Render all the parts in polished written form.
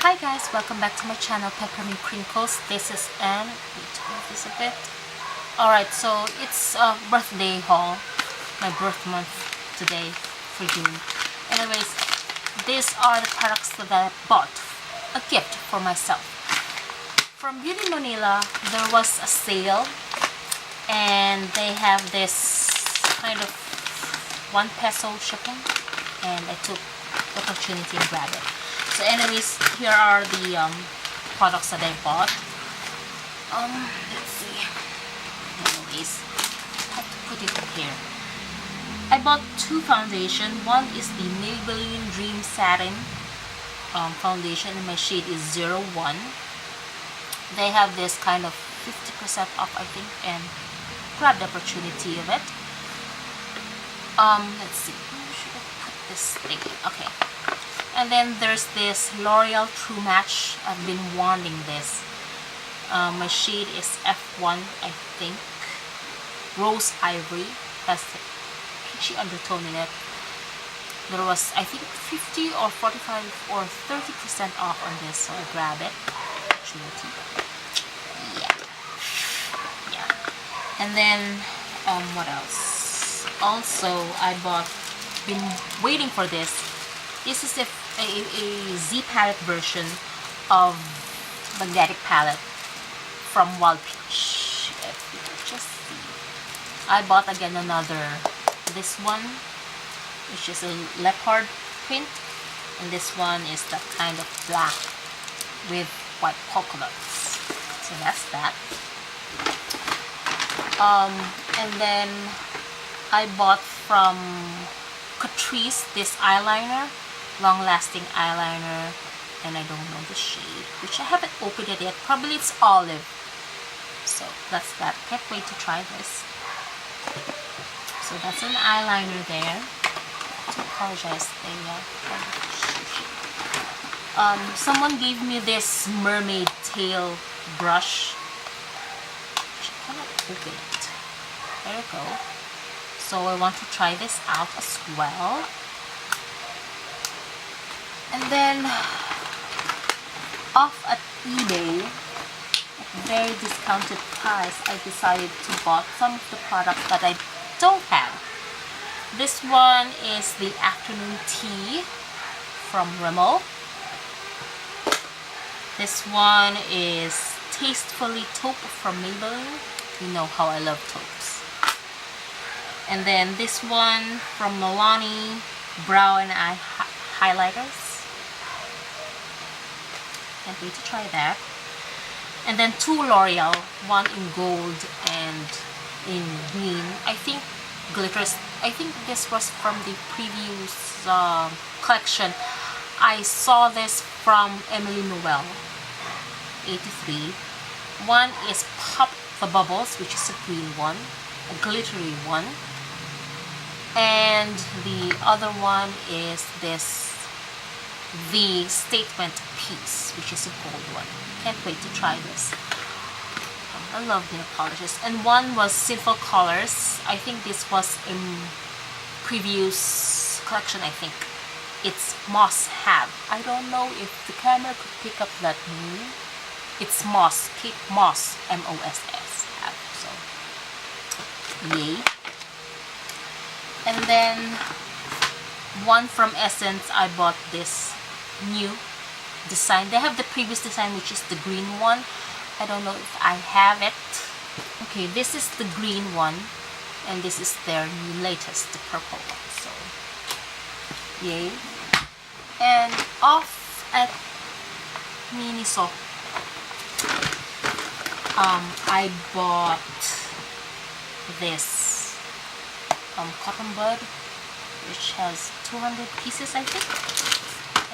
Hi guys, welcome back to my channel Peppermint Crinkles. This is Anne. Wait, move this a bit. Alright, so it's a birthday haul. My birth month today for June. Anyways, these are the products that I bought. A gift for myself. From Beauty Manila, there was a sale. And they have this kind of 1 peso shipping. And I took the opportunity and grabbed it. So anyways, here are the products that I bought. Let's see. Anyways, I have to put it here. I bought 2 foundation. One is the Maybelline Dream Satin foundation, and my shade is 01. They have this kind of 50% off, I think, and grab the opportunity of it. Let's see. Where should I put this thing? Okay. And then there's this L'Oreal True Match. I've been wanting this. My shade is F1, I think. Rose Ivory. Has the peachy undertone in it. There was, I think, 50 or 45 or 30% off on this, so I grab it. Opportunity. Yeah. And then, what else? Also, I been waiting for this. This is a Z palette version of magnetic palette from Wild Peach. If you can just see, I bought again this one, which is a leopard print, and this one is that kind of black with white polka dots. So that's that. And then I bought from Catrice this eyeliner. Long-lasting eyeliner, and I don't know the shade, which I haven't opened it yet. Probably it's olive. So that's that. Can't wait to try this. So that's an eyeliner there. I apologize. Someone gave me this mermaid tail brush. I cannot open it. There you go. So I want to try this out as well. And then, off at eBay, at very discounted price, I decided to buy some of the products that I don't have. This one is the afternoon tea from Rimmel. This one is Tastefully Taupe from Maybelline. You know how I love taupes. And then this one from Milani Brow and Eye Highlighters. Can't wait to try that. And then 2 L'Oreal, one in gold and in green. I think glitters. I think this was from the previous collection. I saw this from Emily Noel, 83. One is Pop the Bubbles, which is a green one, a glittery one. And the other one is this, the Statement Piece, which is a gold one. Can't wait to try this. I love nail polishes. And one was Sinful Colors. I think this was in previous collection, I think. It's Moss Have. I don't know if the camera could pick up that name. It's Moss. Kate Moss. M-O-S-S. Have. So, yay. And then, one from Essence, I bought this new design. They have the previous design, which is the green one. I don't know if I have it. Okay, this is the green one, and this is their new latest, the purple one. So, yay. And off at Miniso, I bought this cotton bud, which has 200 pieces, I think,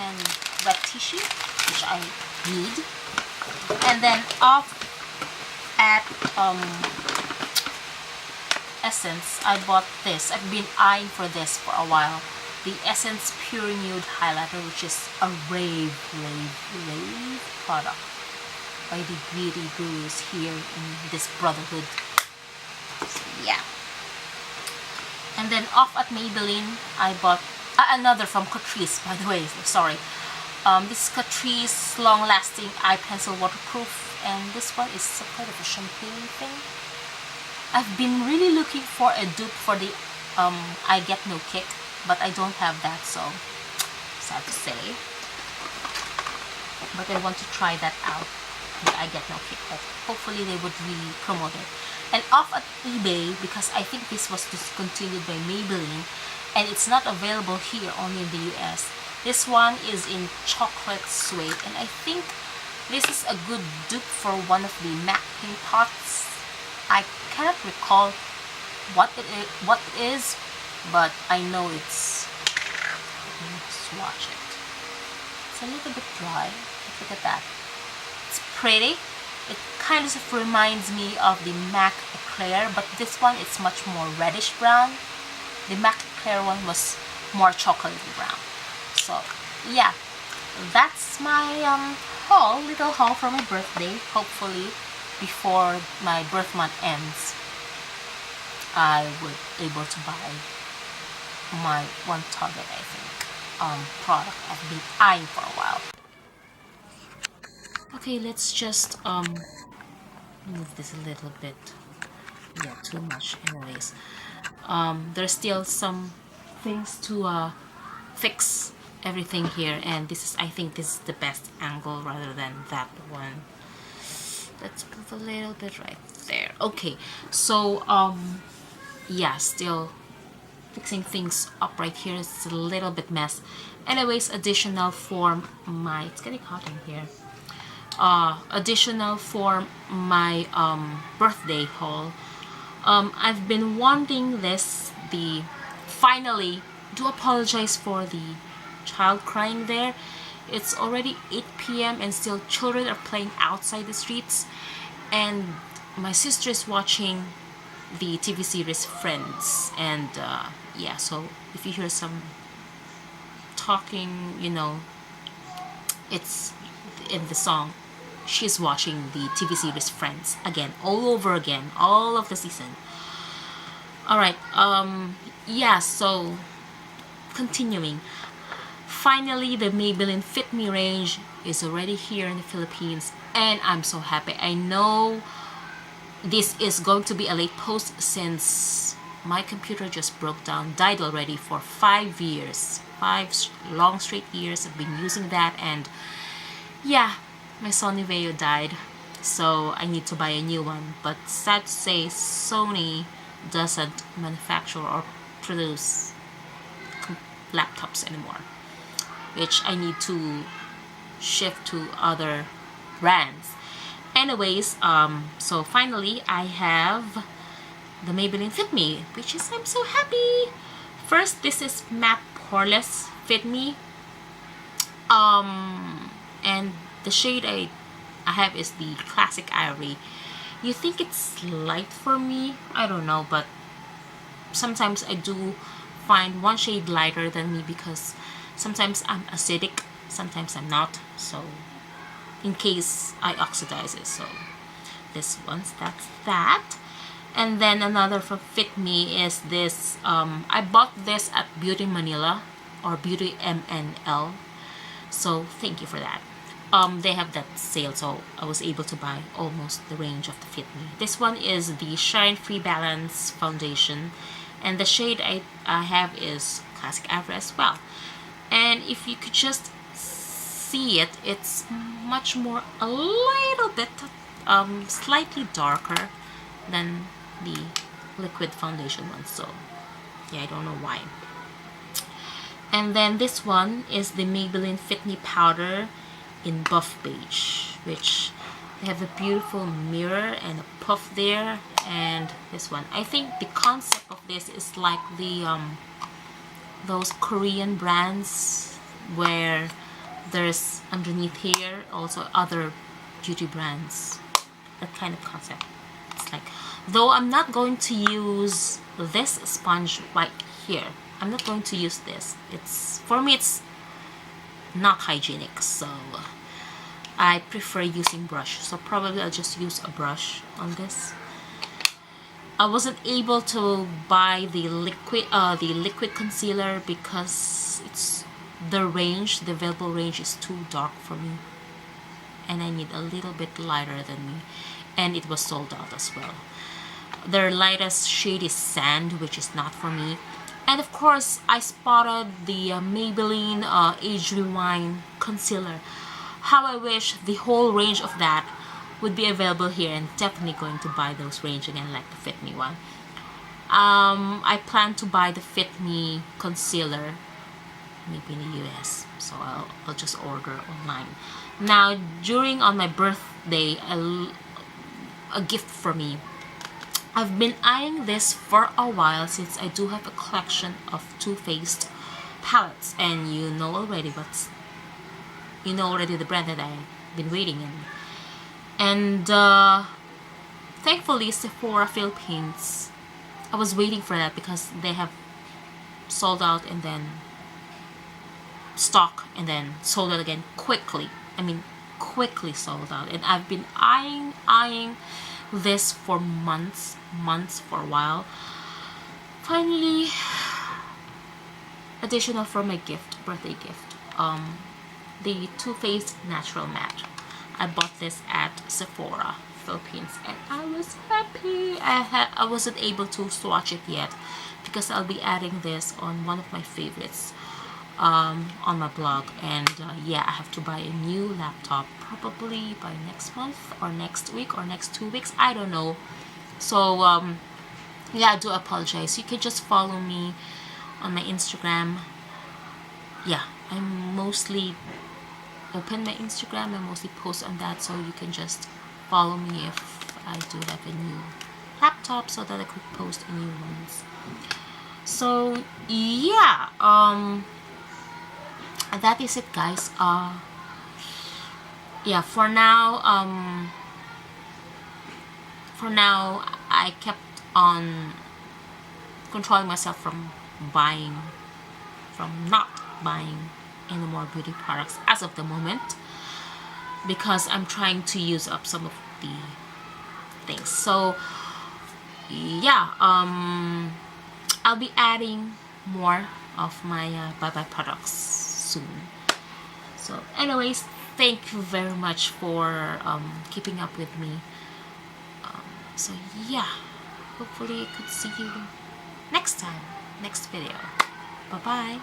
and wet tissue, which I need. And then off at Essence, I bought this. I've been eyeing for this for a while. The Essence Pure Nude Highlighter, which is a rave product by the beauty gurus here in this brotherhood. So, yeah. And then off at Maybelline, I bought another from Catrice, by the way, sorry. This is Catrice Long Lasting Eye Pencil Waterproof, and this one is some kind of a champagne thing. I've been really looking for a dupe for the I Get No Kick, but I don't have that, so sad to say. But I want to try that out, the I Get No Kick, but hopefully they would really promote it. And off at eBay, because I think this was discontinued by Maybelline, and it's not available here, only in the US. This one is in chocolate suede, and I think this is a good dupe for one of the MAC paint pots. I cannot recall what it is, but I know it's, let me swatch it. It's a little bit dry. Look at that. It's pretty. It kind of reminds me of the MAC Eclair, but this one is much more reddish brown. The MAC Eclair one was more chocolatey brown. So yeah, that's my little haul for my birthday. Hopefully before my birth month ends, I would able to buy my one Target, I think, product I've been eyeing for a while. Okay, let's just move this a little bit. Yeah, too much anyways. There's still some things to fix everything here, and this is, I think this is the best angle rather than that one. Let's move a little bit right there. Okay, so yeah, still fixing things up right here. It's a little bit mess. Anyways, additional for my, it's getting hot in here. Additional for my birthday haul. I've been wanting this, finally, do apologize for the child crying there. It's already 8 p.m. and still children are playing outside the streets, and my sister is watching the TV series Friends, and yeah, so if you hear some talking, you know, it's in the song. She's watching the TV series Friends again, all over again, all of the season. Alright, yeah, so continuing. Finally, the Maybelline Fit Me range is already here in the Philippines, and I'm so happy. I know this is going to be a late post since my computer just broke down, died already for 5 years. 5 long straight years I've been using that, and yeah, my Sony Vaio died, so I need to buy a new one. But sad to say, Sony doesn't manufacture or produce laptops anymore, which I need to shift to other brands. Anyways, so finally I have the Maybelline Fit Me, which is, I'm so happy. First, this is Matte Poreless Fit Me, and the shade I have is the Classic Ivory. You think it's light for me? I don't know, but sometimes I do find one shade lighter than me, because sometimes I'm acidic, sometimes I'm not, so in case I oxidize it. So this one's, that's that. And then another from Fit Me is this, I bought this at Beauty Manila or Beauty MNL, so thank you for that. They have that sale, so I was able to buy almost the range of the Fit Me. This one is the Shine Free Balance Foundation, and the shade I have is Classic Ivory as well. And if you could just see it, it's much more, a little bit slightly darker than the liquid foundation one, so yeah, I don't know why. And then this one is the Maybelline Fit Me Powder in Buff Beige, which they have a beautiful mirror and a puff there. And this one, I think the concept of this is like the those Korean brands where there's underneath here also other beauty brands, that kind of concept. It's like, though I'm not going to use this sponge right here, I'm not going to use this. It's, for me, it's not hygienic, so I prefer using brush, so probably I'll just use a brush on this. I wasn't able to buy the liquid concealer because it's the range, the available range is too dark for me, and I need a little bit lighter than me, and it was sold out as well. Their lightest shade is sand, which is not for me. And of course, I spotted the Maybelline Age Rewind concealer. How I wish the whole range of that would be available here, and definitely going to buy those range again, like the Fit Me one. I plan to buy the Fit Me concealer maybe in the US, so I'll just order online. Now, during on my birthday, a gift for me. I've been eyeing this for a while, since I do have a collection of Too Faced palettes, and you know already the brand that I've been waiting in. And thankfully, Sephora Philippines, I was waiting for that because they have sold out and then stock and then sold out again quickly. I mean, quickly sold out. And I've been eyeing this for months for a while. Finally, additional for my birthday gift, the Too Faced Natural Matte. I bought this at Sephora Philippines, and I was happy. I wasn't able to swatch it yet because I'll be adding this on one of my favorites on my blog. And yeah, I have to buy a new laptop probably by next month or next week or next 2 weeks, I don't know. So yeah, I do apologize. You can just follow me on my Instagram. Yeah, I'm mostly open my Instagram. I mostly post on that, so you can just follow me if I do have a new laptop, so that I could post new ones. So yeah, that is it, guys. Yeah, for now I kept on controlling myself from not buying any more beauty products as of the moment, because I'm trying to use up some of the things. So yeah, I'll be adding more of my bye bye products soon. So anyways, thank you very much for keeping up with me. So yeah, hopefully I could see you next time, next video. Bye bye.